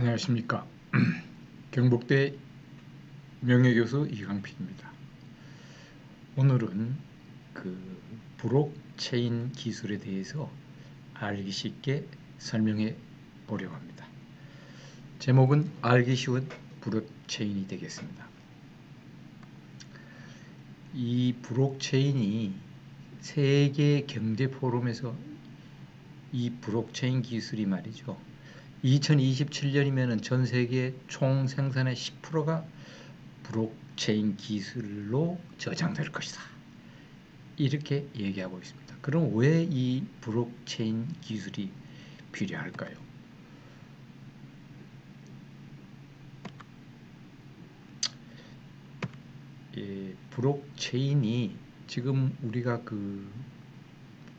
안녕하십니까. 경북대 명예교수 이강필입니다. 오늘은 브록체인 기술에 대해서 알기 쉽게 설명해 보려고 합니다. 제목은 알기 쉬운 브록체인이 되겠습니다. 이 브록체인이 세계 경제 포럼에서 이 브록체인 기술이 말이죠. 2027년이면 전 세계 총 생산의 10%가 브록체인 기술로 저장될 것이다. 이렇게 얘기하고 있습니다. 그럼 왜 이 브록체인 기술이 필요할까요? 브록체인이 지금 우리가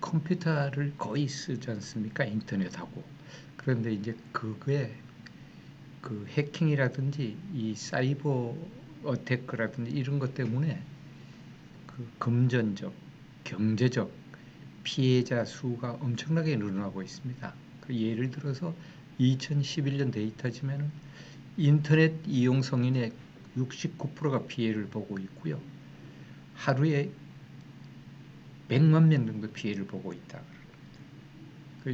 컴퓨터를 거의 쓰지 않습니까? 인터넷하고. 그런데 이제 그게 해킹이라든지 이 사이버 어태크라든지 이런 것 때문에 금전적, 경제적 피해자 수가 엄청나게 늘어나고 있습니다. 예를 들어서 2011년 데이터지만 인터넷 이용 성인의 69%가 피해를 보고 있고요. 하루에 100만 명 정도 피해를 보고 있다.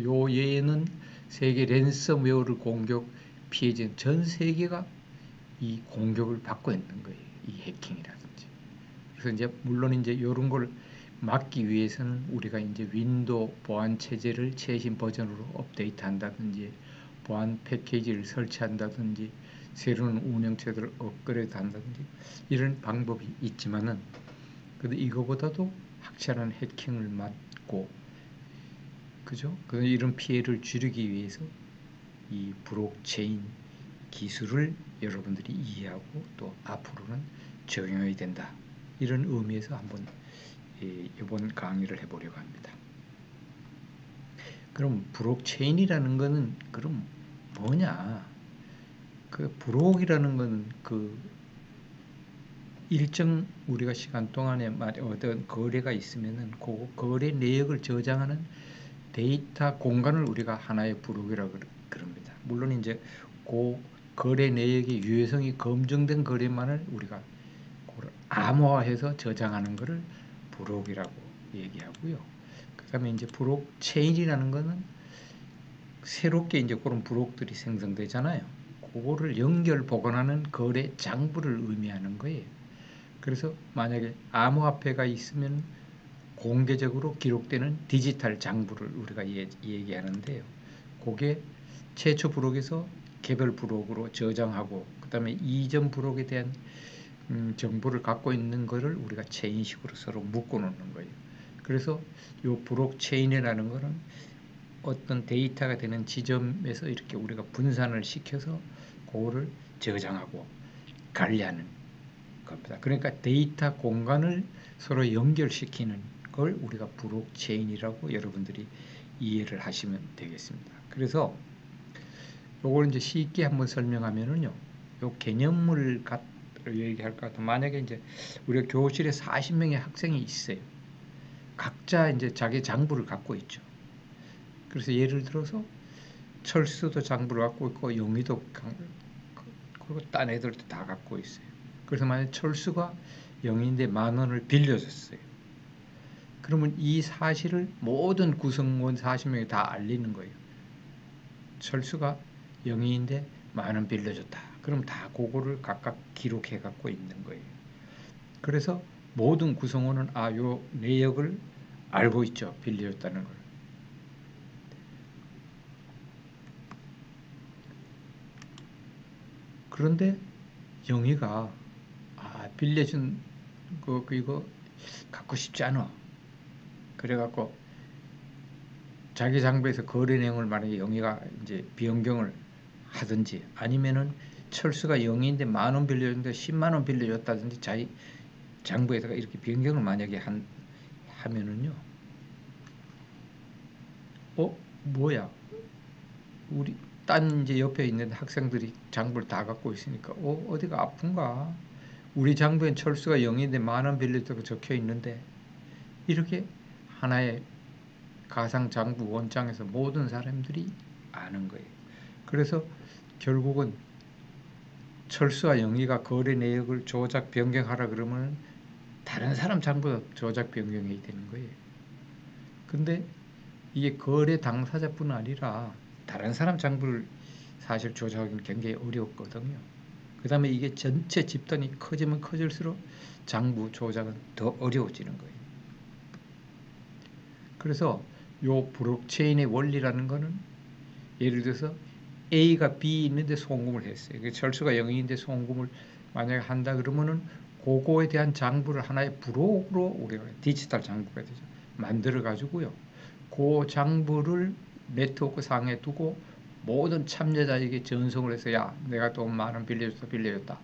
요 외에는 세계 랜섬웨어를 공격 피해자는 전 세계가 이 공격을 받고 있는 거예요. 이 해킹이라든지. 그래서 이제 물론 이제 이런 걸 막기 위해서는 우리가 이제 윈도우 보안 체제를 최신 버전으로 업데이트한다든지 보안 패키지를 설치한다든지 새로운 운영 체제를 업그레이드 한다든지 이런 방법이 있지만은 근데 이거보다도 확실한 해킹을 막고 그죠? 이런 피해를 줄이기 위해서 이 브록체인 기술을 여러분들이 이해하고 또 앞으로는 적용해야 된다. 이런 의미에서 한번 이번 강의를 해보려고 합니다. 그럼 브록체인이라는 것은 그럼 뭐냐? 브록이라는 것은 일정 우리가 시간 동안에 어떤 거래가 있으면은 그 거래 내역을 저장하는 데이터 공간을 우리가 하나의 브록이라고 그럽니다. 물론 이제 그 거래 내역의 유효성이 검증된 거래만을 우리가 암호화해서 저장하는 것을 브록이라고 얘기하고요. 그다음에 이제 브록체인이라는 것은 새롭게 이제 그런 브록들이 생성되잖아요. 그거를 연결 보관하는 거래 장부를 의미하는 거예요. 그래서 만약에 암호화폐가 있으면 공개적으로 기록되는 디지털 장부를 우리가 얘기하는데요. 그게 최초 브록에서 개별 브록으로 저장하고 그다음에 이전 브록에 대한 정보를 갖고 있는 것을 우리가 체인식으로 서로 묶어 놓는 거예요. 그래서 이 브록체인이라는 것은 어떤 데이터가 되는 지점에서 이렇게 우리가 분산을 시켜서 그거를 저장하고 관리하는 겁니다. 그러니까 데이터 공간을 서로 연결시키는 걸 우리가 브록체인이라고 여러분들이 이해를 하시면 되겠습니다. 그래서 요걸 이제 쉽게 한번 설명하면은요. 요 개념을 얘기할 것 같아요. 만약에 이제 우리가 교실에 40명의 학생이 있어요. 각자 이제 자기 장부를 갖고 있죠. 그래서 예를 들어서 철수도 장부를 갖고 있고 영희도 그리고 딴 애들도 다 갖고 있어요. 그래서 만약 철수가 영희인데 10,000원을 빌려줬어요. 그러면 이 사실을 모든 구성원 40명이 다 알리는 거예요. 철수가 영희인데 10,000원 빌려줬다. 그럼 다 그거를 각각 기록해 갖고 있는 거예요. 그래서 모든 구성원은 요 내역을 알고 있죠. 빌려줬다는 걸. 그런데 영희가 빌려준 이거 갖고 싶지 않아. 그래갖고 자기 장부에서 거래 내용을 만약에 영희가 이제 변경을 하든지 아니면은 철수가 영희인데 10,000원 빌려줬는데 100,000원 빌려줬다든지 자기 장부에다가 이렇게 변경을 만약에 하면은요. 뭐야? 우리 딴 이제 옆에 있는 학생들이 장부를 다 갖고 있으니까 어디가 아픈가? 우리 장부엔 철수가 0인데 10,000원 빌려줬다고 적혀 있는데 이렇게 하나의 가상 장부 원장에서 모든 사람들이 아는 거예요. 그래서 결국은 철수와 영희가 거래 내역을 조작 변경하라 그러면 다른 사람 장부도 조작 변경해야 되는 거예요. 근데 이게 거래 당사자뿐 아니라 다른 사람 장부를 사실 조작하기는 굉장히 어려웠거든요. 그 다음에 이게 전체 집단이 커지면 커질수록 장부 조작은 더 어려워지는 거예요. 그래서 요 블록체인의 원리라는 거는 예를 들어서 A가 B 있는데 송금을 했어요. 철수가 0인데 송금을 만약에 한다 그러면은 그거에 대한 장부를 하나의 브록으로 우리가 디지털 장부가 되죠. 만들어 가지고요. 그 장부를 네트워크 상에 두고 모든 참여자에게 전송을 해서 야, 내가 돈 10,000원 빌려줬다.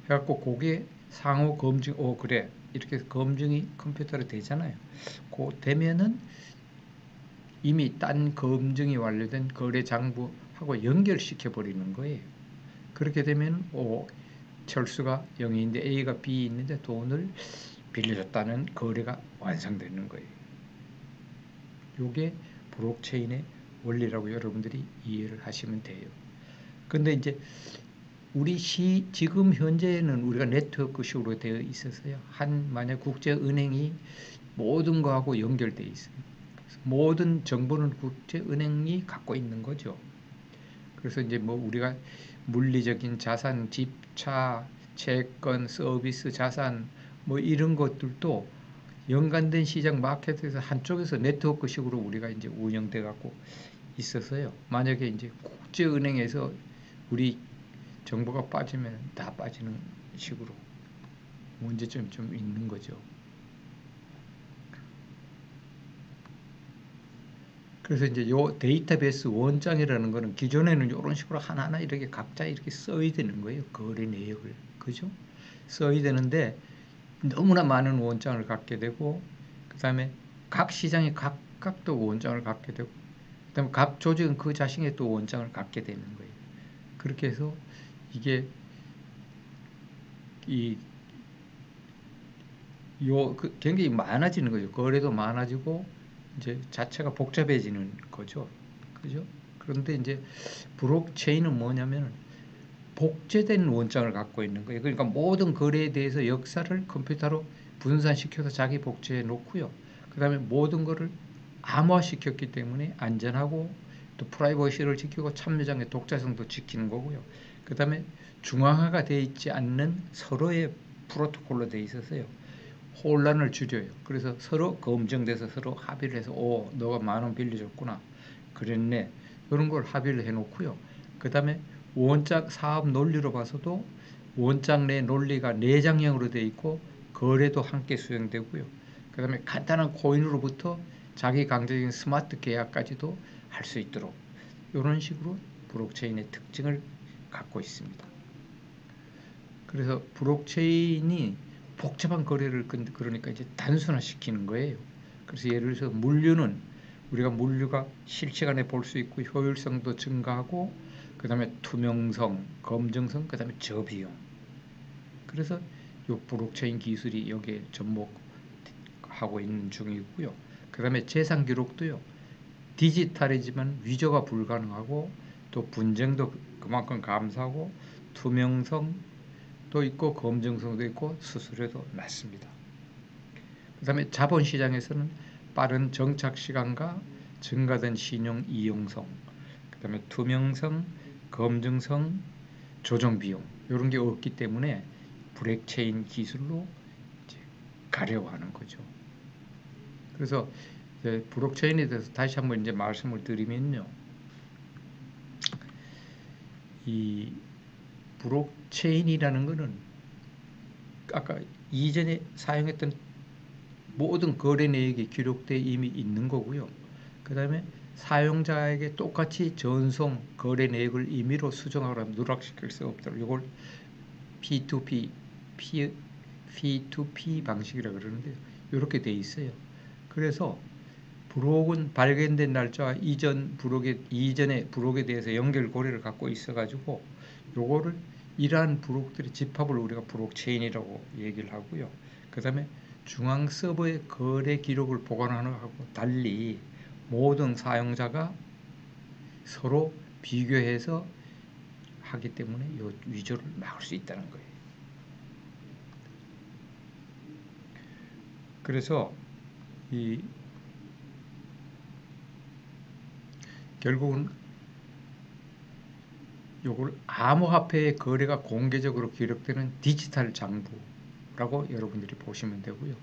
해갖고 그게 상호 검증, 그래. 이렇게 검증이 컴퓨터로 되잖아요. 그 되면은 이미 딴 검증이 완료된 거래 장부하고 연결시켜 버리는 거예요. 그렇게 되면 철수가 0인데 A가 B 있는데 돈을 빌려줬다는 거래가 완성되는 거예요. 이게 블록체인의 원리라고 여러분들이 이해를 하시면 돼요. 근데 이제 지금 현재는 우리가 네트워크식으로 되어 있어서요. 만약 국제은행이 모든 거하고 연결되어 있어요. 모든 정보는 국제은행이 갖고 있는 거죠. 그래서 이제 뭐 우리가 물리적인 자산, 집, 차, 채권, 서비스, 자산 뭐 이런 것들도 연관된 시장 마켓에서 한쪽에서 네트워크식으로 우리가 이제 운영돼 갖고 있어서요. 만약에 이제 국제은행에서 우리 정보가 빠지면 다 빠지는 식으로 문제점이 좀 있는 거죠. 그래서 이제 요 데이터베이스 원장이라는 거는 기존에는 이런 식으로 하나하나 이렇게 각자 이렇게 써야 되는 거예요. 거래 내역을. 그죠? 써야 되는데 너무나 많은 원장을 갖게 되고 그다음에 각 시장이 각각 또 원장을 갖게 되고 그다음에 각 조직은 그 자신의 또 원장을 갖게 되는 거예요. 그렇게 해서 이게 굉장히 많아지는 거죠. 거래도 많아지고 이제 자체가 복잡해지는 거죠. 그죠? 그런데 이제 블록체인은 뭐냐면 복제된 원장을 갖고 있는 거예요. 그러니까 모든 거래에 대해서 역사를 컴퓨터로 분산시켜서 자기 복제해 놓고요. 그 다음에 모든 거를 암호화시켰기 때문에 안전하고 또 프라이버시를 지키고 참여장의 독자성도 지키는 거고요. 그 다음에 중앙화가 되어 있지 않는 서로의 프로토콜로 되어 있어서요. 혼란을 줄여요. 그래서 서로 검증돼서 서로 합의를 해서 너가 10,000원 빌려줬구나. 그랬네. 이런 걸 합의를 해놓고요. 그 다음에 원장 사업 논리로 봐서도 원장 내 논리가 내장형으로 되어 있고 거래도 함께 수행되고요. 그 다음에 간단한 코인으로부터 자기 강제적인 스마트 계약까지도 할 수 있도록 이런 식으로 블록체인의 특징을 갖고 있습니다. 그래서 블록체인이 복잡한 거래를 그러니까 이제 단순화시키는 거예요. 그래서 예를 들어서 우리가 물류가 실시간에 볼 수 있고 효율성도 증가하고 그 다음에 투명성, 검증성, 그 다음에 저비용. 그래서 이 블록체인 기술이 여기에 접목하고 있는 중이고요. 그 다음에 재산 기록도요. 디지털이지만 위조가 불가능하고 또 분쟁도 그만큼 감소하고 투명성도 있고 검증성도 있고 수수료도 낮습니다. 그 다음에 자본시장에서는 빠른 정착 시간과 증가된 신용 이용성, 그 다음에 투명성, 검증성, 조정 비용 이런 게 없기 때문에 블록체인 기술로 이제 가려고 하는 거죠. 그래서 블록체인에 대해서 다시 한번 이제 말씀을 드리면요, 이 블록체인이라는 것은 아까 이전에 사용했던 모든 거래 내역이 기록되어 이미 있는 거고요. 그 다음에 사용자에게 똑같이 전송 거래 내역을 임의로 수정하거나 누락시킬 수 없도록 이걸 P2P, P2P 방식이라고 그러는데요. 이렇게 돼 있어요. 그래서 브록은 발견된 날짜와 이전의 브록에 대해서 연결 고리를 갖고 있어가지고 요거를 이러한 브록들의 집합을 우리가 블록체인이라고 얘기를 하고요. 그 다음에 중앙 서버의 거래 기록을 보관하는 것하고 달리 모든 사용자가 서로 비교해서 하기 때문에 이 위조를 막을 수 있다는 거예요. 그래서 결국은 요걸 암호화폐의 거래가 공개적으로 기록되는 디지털 장부라고 여러분들이 보시면 되고요.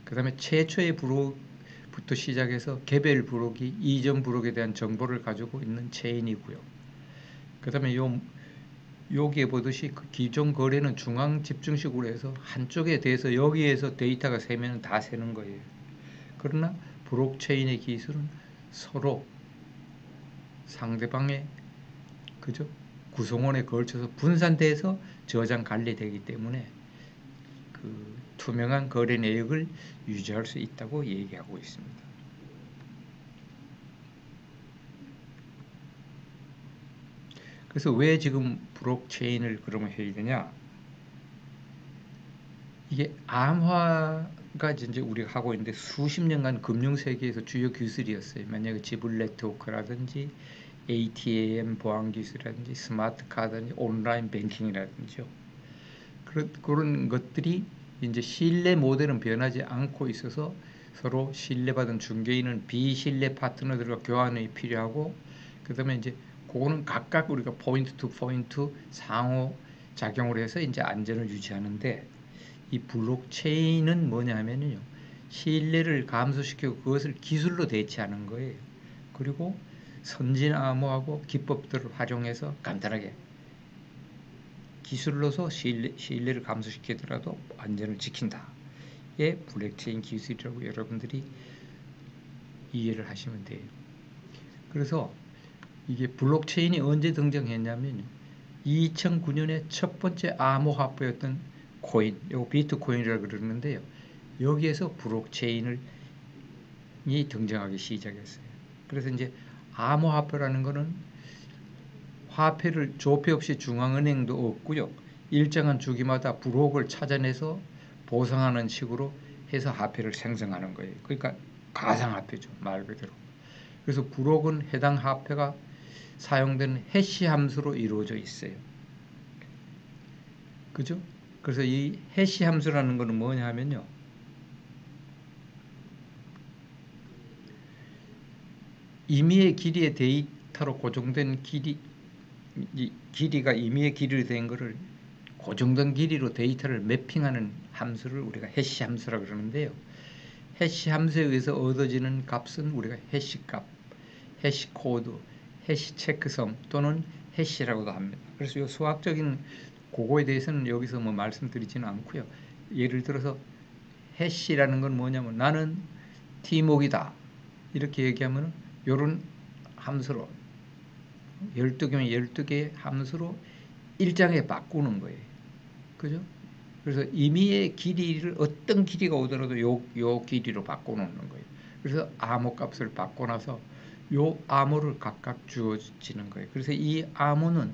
그 다음에 최초의 부록부터 시작해서 개별 부록이 이전 부록에 대한 정보를 가지고 있는 체인이고요. 그 다음에 여기에 보듯이 그 기존 거래는 중앙 집중식으로 해서 한쪽에 대해서 여기에서 데이터가 세면 다 세는 거예요. 그러나 블록체인의 기술은 서로 상대방의 그죠? 구성원에 걸쳐서 분산돼서 저장 관리되기 때문에 그 투명한 거래 내역을 유지할 수 있다고 얘기하고 있습니다. 그래서 왜 지금 블록체인을 그러면 해야 되냐? 이게 암호화가 이제 우리가 하고 있는데 수십 년간 금융 세계에서 주요 기술이었어요. 만약에 지불 네트워크라든지 ATM 보안 기술이라든지 스마트 카드라든지 온라인 뱅킹이라든지요. 그런 것들이 이제 신뢰 모델은 변하지 않고 있어서 서로 신뢰받은 중개인은 비신뢰 파트너들과 교환이 필요하고, 그 다음에 이제 그거는 각각 우리가 포인트 투 포인트 상호 작용을 해서 이제 안전을 유지하는데, 이 블록체인은 뭐냐면요, 신뢰를 감소시키고 그것을 기술로 대체하는 거예요. 그리고 선진 암호하고 기법들을 활용해서 간단하게 기술로서 신뢰를 감소시키더라도 안전을 지킨다. 예, 블록체인 기술이라고 여러분들이 이해를 하시면 돼요. 그래서 이게 블록체인이 언제 등장했냐면 2009년에 첫 번째 암호화폐였던 코인, 이거 비트코인이라고 그러는데요. 여기에서 블록체인이 등장하기 시작했어요. 그래서 이제 암호화폐라는 거는 화폐를 조폐 없이 중앙은행도 없고요. 일정한 주기마다 블록을 찾아내서 보상하는 식으로 해서 화폐를 생성하는 거예요. 그러니까 가상화폐죠, 말 그대로. 그래서 블록은 해당 화폐가 사용되는 해시 함수로 이루어져 있어요. 그죠? 그래서 이 해시 함수라는 것은 뭐냐 하면요, 임의의 길이의 데이터로 고정된 길이가 임의의 길이로 된 것을 고정된 길이로 데이터를 매핑하는 함수를 우리가 해시 함수라고 그러는데요. 해시 함수에 의해서 얻어지는 값은 우리가 해시값, 해시코드, 해시 체크섬 또는 해시라고도 합니다. 그래서 이 수학적인 그거에 대해서는 여기서 뭐 말씀드리지는 않고요. 예를 들어서 해시라는 건 뭐냐면 나는 T목이다. 이렇게 얘기하면 이런 함수로 12개면 12개의 함수로 일장에 바꾸는 거예요. 그죠? 그래서 임의의 길이를 어떤 길이가 오더라도 요 길이로 바꿔놓는 거예요. 그래서 암호값을 바꿔놔서 요 암호를 각각 주어지는 거예요. 그래서 이 암호는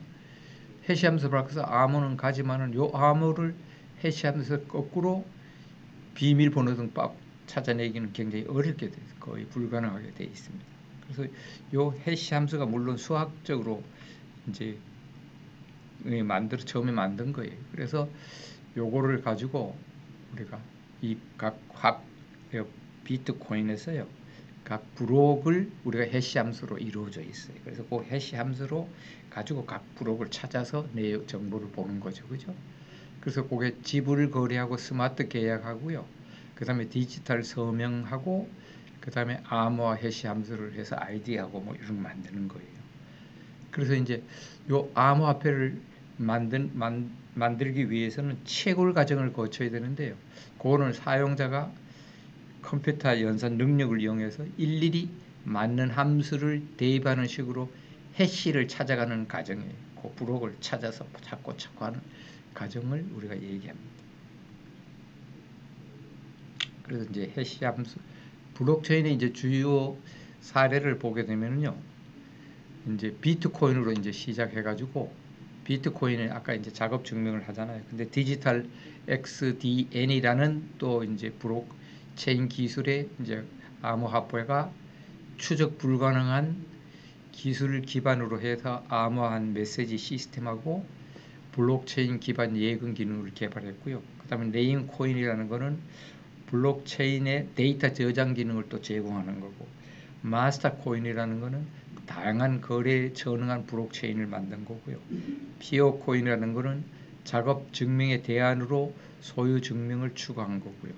해시함수 바꿔서 암호는 가지만은 요 암호를 해시하면서 거꾸로 비밀번호 등 찾아내기는 굉장히 어렵게 돼, 거의 불가능하게 되어 있습니다. 그래서 요 해시함수가 물론 수학적으로 이제 처음에 만든 거예요. 그래서 요거를 가지고 우리가 이 각 비트코인에서요, 각 블록을 우리가 해시함수로 이루어져 있어요. 그래서 그 해시함수로 가지고 각 블록을 찾아서 내 정보를 보는 거죠, 그죠? 그래서 그게 지불 거래하고 스마트 계약하고요. 그 다음에 디지털 서명하고, 그 다음에 암호화 해시함수를 해서 아이디하고 뭐 이런 거 만드는 거예요. 그래서 이제 요 암호화폐를 만들기 위해서는 채굴 과정을 거쳐야 되는데요. 그거는 사용자가 컴퓨터 연산 능력을 이용해서 일일이 맞는 함수를 대입하는 식으로 해시를 찾아가는 과정이에요. 그 블록을 찾아서 찾고 하는 과정을 우리가 얘기합니다. 그래서 이제 해시 함수, 블록체인의 이제 주요 사례를 보게 되면요, 이제 비트코인으로 이제 시작해가지고, 비트코인은 아까 이제 작업 증명을 하잖아요. 근데 디지털 XDN이라는 또 이제 블록체인 기술의 이제 암호화폐가 추적 불가능한 기술을 기반으로 해서 암호화한 메시지 시스템하고 블록체인 기반 예금 기능을 개발했고요. 그 다음에 네임코인이라는 거는 블록체인의 데이터 저장 기능을 또 제공하는 거고, 마스터코인이라는 거는 다양한 거래에 전응한 블록체인을 만든 거고요. 피어코인이라는 거는 작업 증명의 대안으로 소유 증명을 추구한 거고요.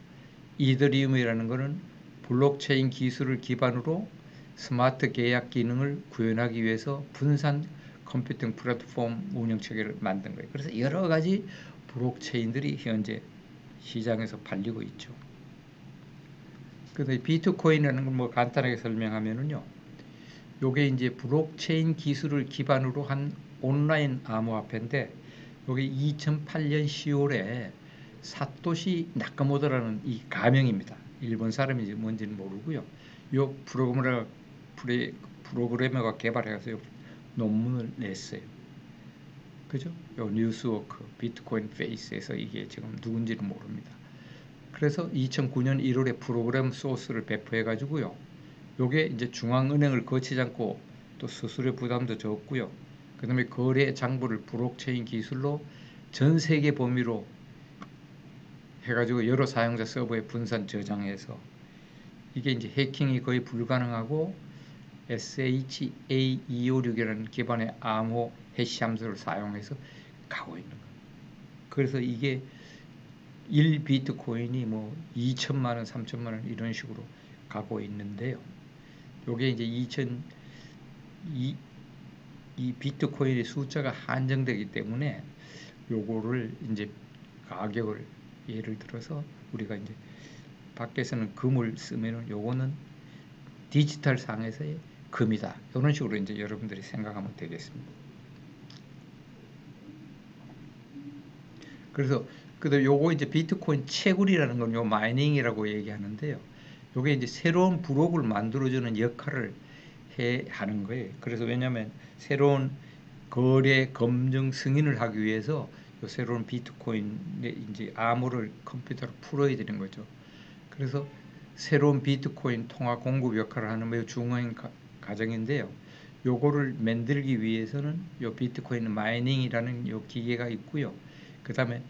이더리움이라는 거는 블록체인 기술을 기반으로 스마트 계약 기능을 구현하기 위해서 분산 컴퓨팅 플랫폼 운영 체계를 만든 거예요. 그래서 여러 가지 블록체인들이 현재 시장에서 팔리고 있죠. 그래서 비트코인이라는 걸 뭐 간단하게 설명하면은요, 요게 이제 블록체인 기술을 기반으로 한 온라인 암호화폐인데, 요게 2008년 10월에 사토시 나카모토라는 이 가명입니다. 일본 사람인지 뭔지는 모르고요. 요 프로그래머가 개발해서 논문을 냈어요. 그죠? 요 뉴스워크 비트코인 페이스에서 이게 지금 누군지는 모릅니다. 그래서 2009년 1월에 프로그램 소스를 배포해 가지고요. 요게 이제 중앙은행을 거치지 않고 또 수수료 부담도 적고요. 그 다음에 거래 장부를 블록체인 기술로 전 세계 범위로 해가지고 여러 사용자 서버에 분산 저장해서 이게 이제 해킹이 거의 불가능하고 SHA-256이라는 기반의 암호 해시 함수를 사용해서 가고 있는 거예요. 그래서 이게 1비트코인이 뭐 2천만 원, 3천만 원 이런 식으로 가고 있는데요. 요게 이제 이 비트코인의 숫자가 한정되기 때문에 요거를 이제 가격을 예를 들어서 우리가 이제 밖에서는 금을 쓰면은 요거는 디지털 상에서의 금이다. 이런 식으로 이제 여러분들이 생각하면 되겠습니다. 그래서 요거 이제 비트코인 채굴이라는 건 요 마이닝이라고 얘기하는데요. 요게 이제 새로운 블록을 만들어주는 역할을 하는 거예요. 그래서 왜냐하면 새로운 거래 검증 승인을 하기 위해서 요 새로운 비트코인의 이제 암호를 컴퓨터로 풀어야 되는 거죠. 그래서 새로운 비트코인 통화 공급 역할을 하는 매우 중요한 과정인데요. 요거를 만들기 위해서는 요 비트코인 마이닝이라는 요 기계가 있고요. 그 다음에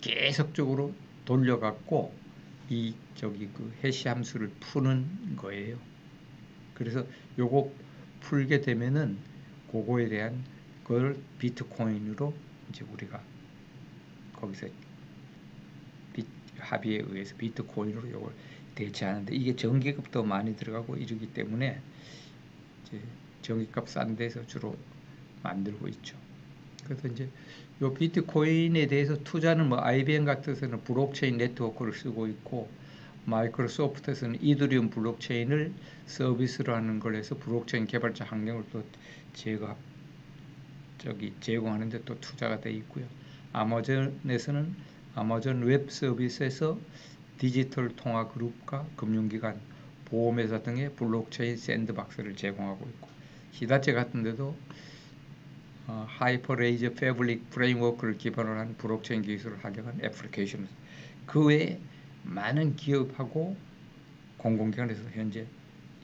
계속적으로 돌려갖고 그 해시 함수를 푸는 거예요. 그래서 요거 풀게 되면은 그거에 대한 걸 비트코인으로 이제 우리가 거기서 합의에 의해서 비트코인으로 요걸 대체하는데, 이게 전기값도 많이 들어가고 이러기 때문에 이제 전기값 싼 데서 주로 만들고 있죠. 그래서 이제 요 비트코인에 대해서 투자는 뭐 IBM 같은 데서는 블록체인 네트워크를 쓰고 있고, 마이크로소프트에서는 이더리움 블록체인을 서비스로 하는 걸 해서 블록체인 개발자 환경을 또 제공하는 데 또 투자가 돼 있고요. 아마존에서는 아마존 웹 서비스에서 디지털 통화 그룹과 금융기관, 보험회사 등의 블록체인 샌드박스를 제공하고 있고, 히다치 같은 데도 하이퍼레이저 패블릭 프레임워크를 기반으로 한 블록체인 기술을 활용한 애플리케이션, 그 외에 많은 기업하고 공공기관에서 현재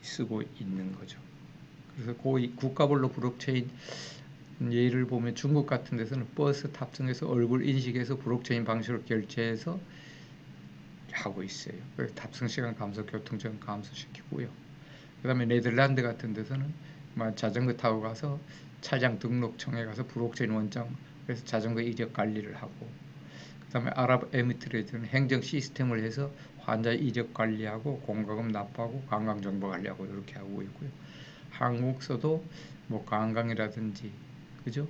쓰고 있는 거죠. 그래서 거의 국가별로 블록체인 예를 보면 중국 같은 데서는 버스 탑승해서 얼굴 인식해서 블록체인 방식으로 결제해서 하고 있어요. 그래서 탑승 시간 감소, 교통체증 감소시키고요. 그 다음에 네덜란드 같은 데서는 자전거 타고 가서 차량 등록청에 가서 블록체인 원장, 그래서 자전거 이력 관리를 하고, 그 다음에 아랍에미리트는 행정 시스템을 해서 환자 이력 관리하고 공과금 납부하고 관광정보 관리하고 이렇게 하고 있고요. 한국서도 뭐 관광이라든지, 그죠?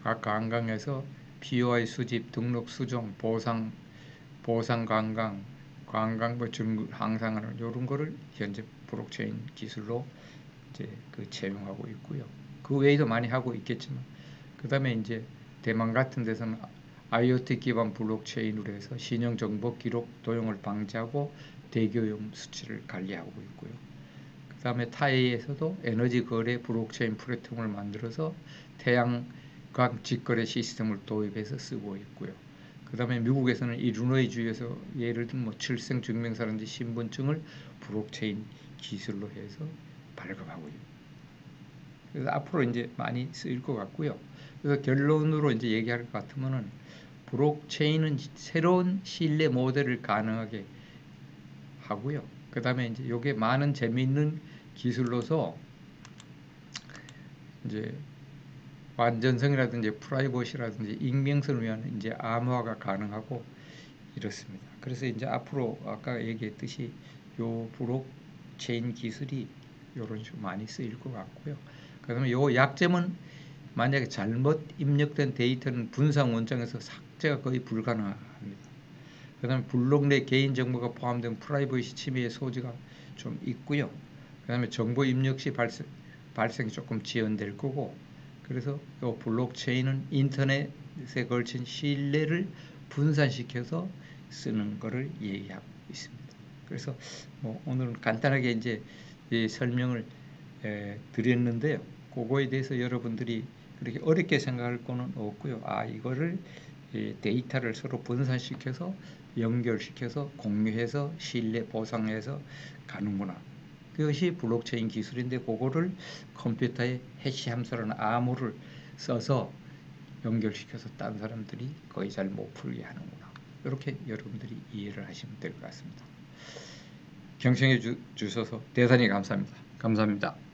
각 관광에서 POI 수집, 등록 수정, 보상 관광 뭐 항상하는 이런 거를 현재 블록체인 기술로 이제 채용하고 있고요. 그 외에도 많이 하고 있겠지만, 그 다음에 이제 대만 같은 데서는 IoT 기반 블록체인으로 해서 신용 정보 기록 도용을 방지하고 대기오염 수치를 관리하고 있고요. 그 다음에 타이에서도 에너지 거래 블록체인 플랫폼을 만들어서 태양광 직거래 시스템을 도입해서 쓰고 있고요. 그 다음에 미국에서는 일리노이 주에서 예를 들면 뭐 출생 증명서라든지 신분증을 블록체인 기술로 해서 발급하고 있습니다. 그래서 앞으로 이제 많이 쓰일 것 같고요. 그래서 결론으로 이제 얘기할 것 같으면은 블록체인은 새로운 신뢰 모델을 가능하게 하고요. 그 다음에 이제 요게 많은 재미있는 기술로서 이제 완전성이라든지 프라이버시라든지 익명성을 위한 이제 암호화가 가능하고 이렇습니다. 그래서 이제 앞으로 아까 얘기했듯이 요 블록체인 기술이 요런 식으로 많이 쓰일 것 같고요. 그다음에 요 약점은 만약에 잘못 입력된 데이터는 분산 원장에서 삭제가 거의 불가능합니다. 그다음에 블록 내 개인정보가 포함된 프라이버시 침해의 소지가 좀 있고요. 그다음에 정보 입력 시 발생이 조금 지연될 거고, 그래서 이 블록체인은 인터넷에 걸친 신뢰를 분산시켜서 쓰는 것을 얘기하고 있습니다. 그래서 뭐 오늘은 간단하게 이제 이 설명을 드렸는데요. 그거에 대해서 여러분들이 그렇게 어렵게 생각할 거는 없고요. 아, 이거를 데이터를 서로 분산시켜서 연결시켜서 공유해서 신뢰 보상해서 가는구나. 그것이 블록체인 기술인데, 그거를 컴퓨터에 해시 함수라는 암호를 써서 연결시켜서 딴 사람들이 거의 잘 못 풀게 하는구나. 이렇게 여러분들이 이해를 하시면 될 것 같습니다. 경청해 주셔서 대단히 감사합니다. 감사합니다.